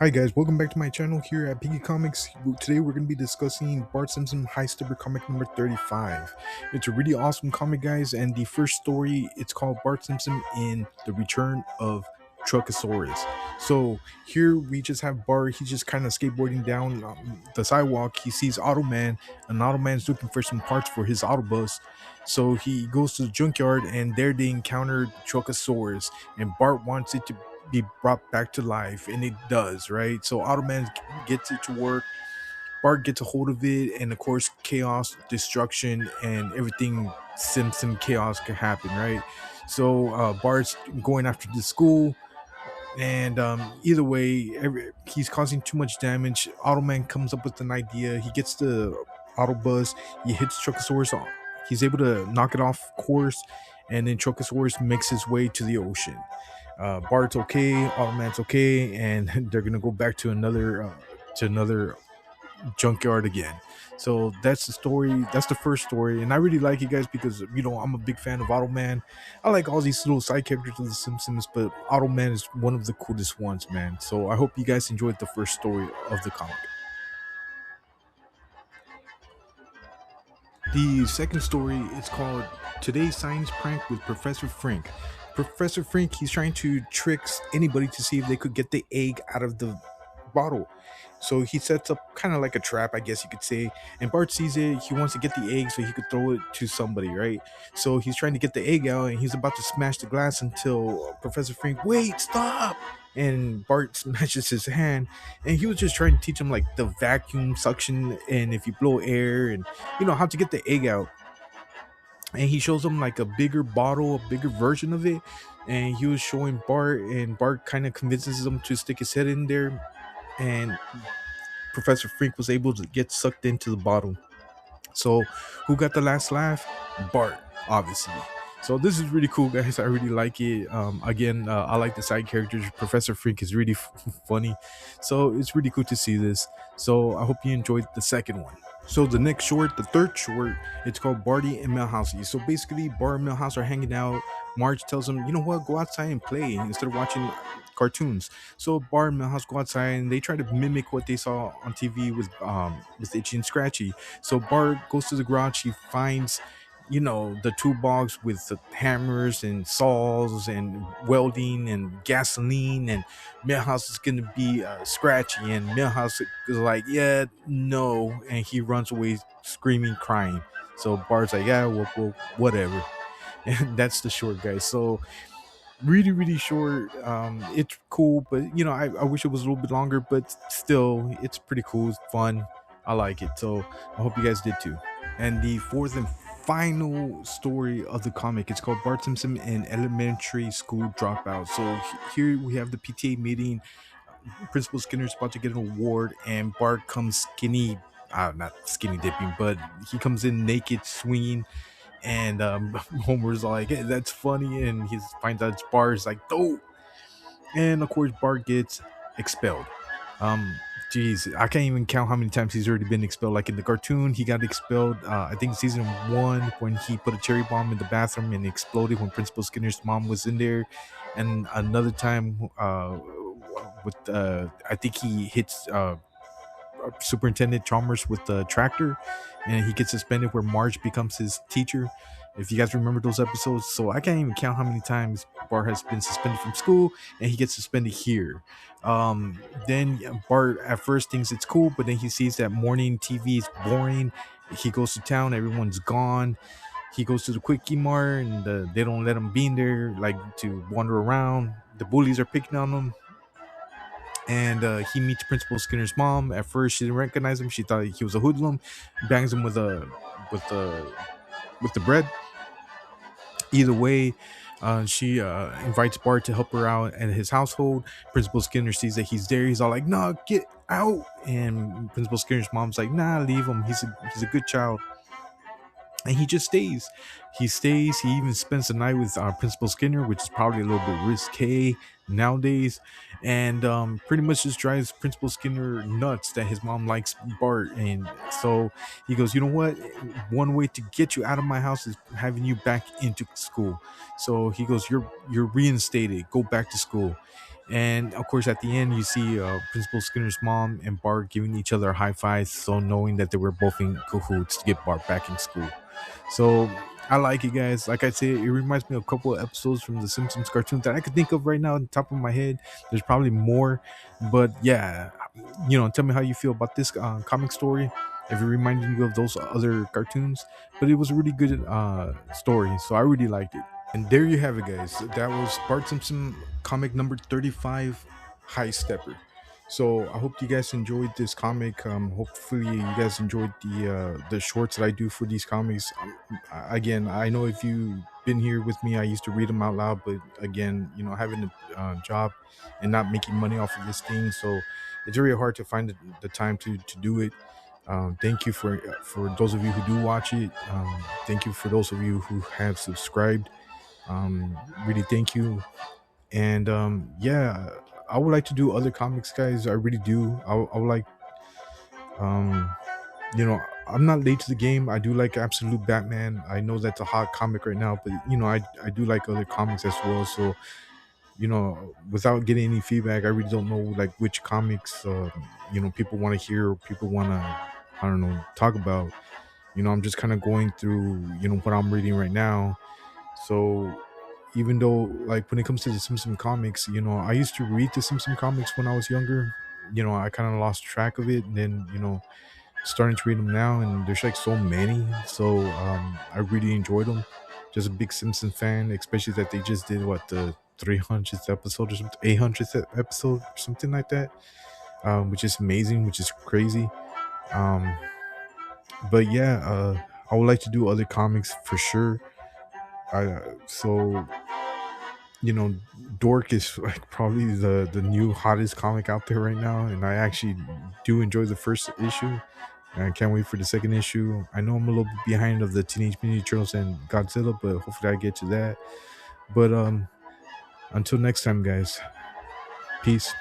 Hi guys, welcome back to my channel here at Piggy Comics. Today we're going to be discussing Bart Simpson High Stepper comic number 35. It's a really awesome comic, guys, and the first story, it's called Bart Simpson in The Return of Truckosaurus. So here we just have Bart. He's just kind of skateboarding down the sidewalk. He sees Automan, and Automan's looking for some parts for his Autobus. So he goes to the junkyard, and there they encounter Truckosaurus, and Bart wants it to be brought back to life, and it does, right? So Automan gets it to work. Bart gets a hold of it, and of course chaos, destruction, and everything Simpson chaos can happen, right? So Bart's going after the school, and either way, he's causing too much damage. Automan comes up with an idea. He gets the Autobus, he hits Truckosaurus off. He's able to knock it off course, and then Truckosaurus makes his way to the ocean. Bart's okay, Automan's okay, and they're gonna go back to another junkyard again. So that's the story. That's the first story, and I really like it, guys, because I'm a big fan of Automan. I like all these little side characters of the Simpsons, but Automan is one of the coolest ones, man. So I hope you guys enjoyed the first story of the comic. The second story is called Today's Science Prank with Professor Frink. Professor Frink, he's trying to trick anybody to see if they could get the egg out of the bottle. So he sets up kind of like a trap, I guess you could say. And Bart sees it. He wants to get the egg so he could throw it to somebody, right? So he's trying to get the egg out, and he's about to smash the glass until Professor Frink, wait, stop! And Bart smashes his hand, and he was just trying to teach him like the vacuum suction, and if you blow air, and how to get the egg out. And he shows him like a bigger bottle, a bigger version of it, and he was showing Bart, and Bart kind of convinces him to stick his head in there, and Professor Frink was able to get sucked into the bottle. So who got the last laugh? Bart, obviously. So this is really cool, guys. I really like it. Again, I like the side characters. Professor Frink is really funny, so it's really cool to see this. So I hope you enjoyed the second one. So the next short, the third short, it's called Barty and Milhouse. So basically, Bart and Milhouse are hanging out. Marge tells him, you know what, go outside and play instead of watching cartoons. So Bart and Milhouse go outside, and they try to mimic what they saw on TV with Itchy and Scratchy. So Bart goes to the garage. He finds the toolbox with the hammers and saws and welding and gasoline, and Millhouse is gonna be Scratchy, and Millhouse is like, yeah, no, and he runs away screaming, crying. So Bart's like, yeah, well, whatever. And that's the short, guys. So really, really short. It's cool, but I wish it was a little bit longer, but still it's pretty cool. It's fun. I like it. So I hope you guys did too. And the fourth and final story of the comic, it's called Bart Simpson and Elementary School Dropout. So here we have the PTA meeting. Principal Skinner's about to get an award, and Bart comes skinny, not skinny dipping, but he comes in naked swinging, and Homer's like, hey, that's funny, and he finds out it's Bart. Is like, dope. And of course Bart gets expelled. um Jeez, I can't even count how many times he's already been expelled. Like in the cartoon, he got expelled. I think season one, when he put a cherry bomb in the bathroom and it exploded when Principal Skinner's mom was in there, and another time with I think he hits Superintendent Chalmers with the tractor, and he gets suspended where Marge becomes his teacher. If you guys remember those episodes, so I can't even count how many times Bart has been suspended from school, and he gets suspended here. Then Bart at first thinks it's cool, but then he sees that morning TV is boring. He goes to town, everyone's gone. He goes to the Quickie Mart, and they don't let him be in there, like to wander around. The bullies are picking on him, and he meets Principal Skinner's mom. At first, she didn't recognize him. She thought he was a hoodlum. Bangs him with the with the bread. Either way, she invites Bart to help her out at his household. Principal Skinner sees that he's there. He's all like, "Nah, get out!" And Principal Skinner's mom's like, "Nah, leave him. He's a good child." And he just stays. He stays. He even spends the night with Principal Skinner, which is probably a little bit risque nowadays, and pretty much just drives Principal Skinner nuts that his mom likes Bart. And so he goes, you know what? One way to get you out of my house is having you back into school. So he goes, you're reinstated. Go back to school. And of course, at the end, you see Principal Skinner's mom and Bart giving each other high fives, so knowing that they were both in cahoots to get Bart back in school. So I like it, guys. Like I said, it reminds me of a couple of episodes from the Simpsons cartoons that I could think of right now on top of my head. There's probably more, but yeah, tell me how you feel about this comic story. If it reminded you of those other cartoons, but it was a really good story, so I really liked it. And there you have it, guys. That was Bart Simpson comic number 35, High Stepper. So I hope you guys enjoyed this comic. Hopefully you guys enjoyed the shorts that I do for these comics. Again, I know if you've been here with me, I used to read them out loud, but again, having a job and not making money off of this thing, so it's very hard to find the time to do it. Thank you for those of you who do watch it. Thank you for those of you who have subscribed. Really thank you. And yeah, I would like to do other comics, guys. I really do. I would like, um I'm not late to the game. I do like Absolute Batman. I know that's a hot comic right now, but I do like other comics as well. So without getting any feedback, I really don't know like which comics people want to hear or people want to, I don't know, talk about. I'm just kind of going through what I'm reading right now. So even though, like, when it comes to the Simpson comics, I used to read the Simpson comics when I was younger. I kind of lost track of it, and then starting to read them now, and there's like so many. So I really enjoyed them. Just a big Simpson fan, especially that they just did what, the 300th episode or something, 800th episode or something like that, which is amazing, which is crazy. Um, but yeah, I would like to do other comics for sure. So you know, Dork is like probably the new hottest comic out there right now, and I actually do enjoy the first issue. And I can't wait for the second issue. I know I'm a little bit behind of the Teenage Mutant Ninja Turtles and Godzilla, but hopefully I get to that. But until next time, guys, peace.